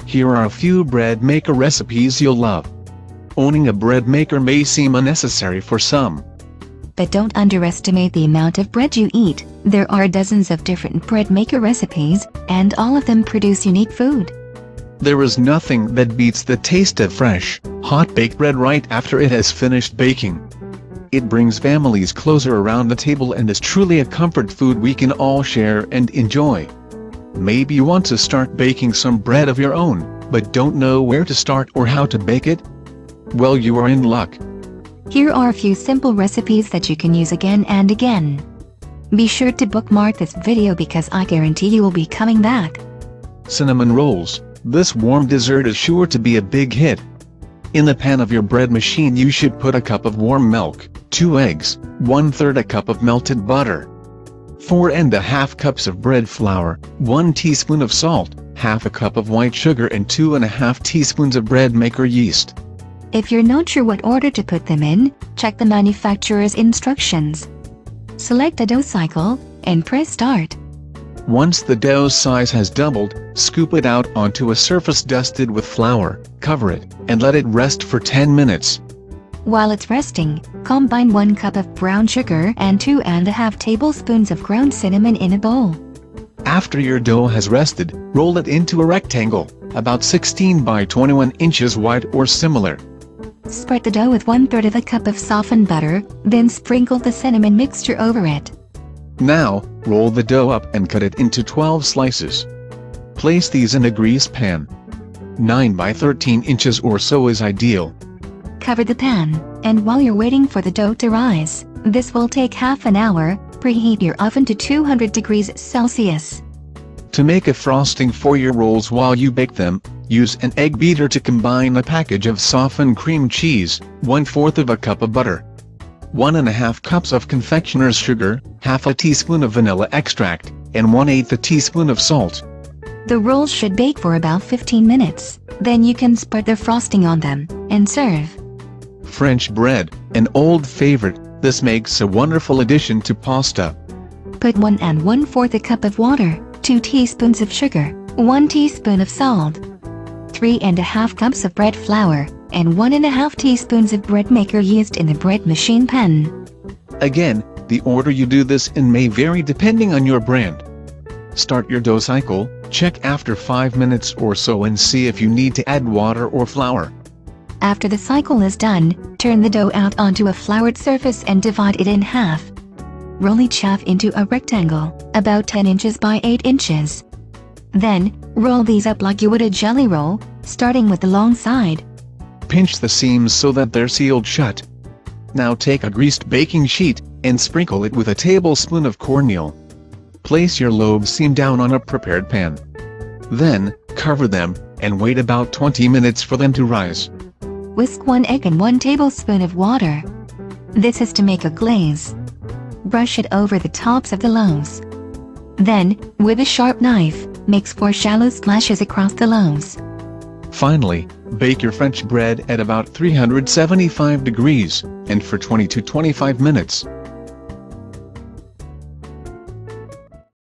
Here are a few bread maker recipes you'll love. Owning a bread maker may seem unnecessary for some. But don't underestimate the amount of bread you eat. There are dozens of different bread maker recipes, and all of them produce unique food. There is nothing that beats the taste of fresh, hot-baked bread right after it has finished baking. It brings families closer around the table and is truly a comfort food we can all share and enjoy. Maybe you want to start baking some bread of your own, but don't know where to start or how to bake it? Well, you are in luck. Here are a few simple recipes that you can use again and again. Be sure to bookmark this video because I guarantee you will be coming back. Cinnamon rolls. This warm dessert is sure to be a big hit. In the pan of your bread machine you should put a cup of warm milk, 2 eggs, 1/3 a cup of melted butter, 4½ cups of bread flour, 1 teaspoon of salt, half a cup of white sugar and 2½ teaspoons of bread maker yeast. If you're not sure what order to put them in, check the manufacturer's instructions. Select a dough cycle, and press start. Once the dough size has doubled, scoop it out onto a surface dusted with flour, cover it, and let it rest for 10 minutes. While it's resting, combine 1 cup of brown sugar and 2½ tablespoons of ground cinnamon in a bowl. After your dough has rested, roll it into a rectangle, about 16 by 21 inches wide or similar. Spread the dough with 1/3 of a cup of softened butter, then sprinkle the cinnamon mixture over it. Now, roll the dough up and cut it into 12 slices. Place these in a greased pan. 9 by 13 inches or so is ideal. Cover the pan, and while you're waiting for the dough to rise, this will take half an hour, preheat your oven to 200 degrees Celsius. To make a frosting for your rolls while you bake them, use an egg beater to combine a package of softened cream cheese, 1/4 of a cup of butter, 1½ cups of confectioner's sugar, half a teaspoon of vanilla extract, and 1/8 a teaspoon of salt. The rolls should bake for about 15 minutes, then you can spread the frosting on them, and serve. French bread, an old favorite, this makes a wonderful addition to pasta. Put 1 1/4 a cup of water, 2 teaspoons of sugar, 1 teaspoon of salt, 3½ cups of bread flour, and 1½ teaspoons of bread maker yeast in the bread machine pan. Again, the order you do this in may vary depending on your brand. Start your dough cycle, check after 5 minutes or so and see if you need to add water or flour. After the cycle is done, turn the dough out onto a floured surface and divide it in half. Roll each half into a rectangle, about 10 inches by 8 inches. Then, roll these up like you would a jelly roll, starting with the long side. Pinch the seams so that they're sealed shut. Now take a greased baking sheet, and sprinkle it with a tablespoon of cornmeal. Place your loaves seam down on a prepared pan. Then, cover them, and wait about 20 minutes for them to rise. Whisk 1 egg and 1 tablespoon of water. This is to make a glaze. Brush it over the tops of the loaves. Then, with a sharp knife, make 4 shallow splashes across the loaves. Finally, bake your French bread at about 375 degrees, and for 20 to 25 minutes.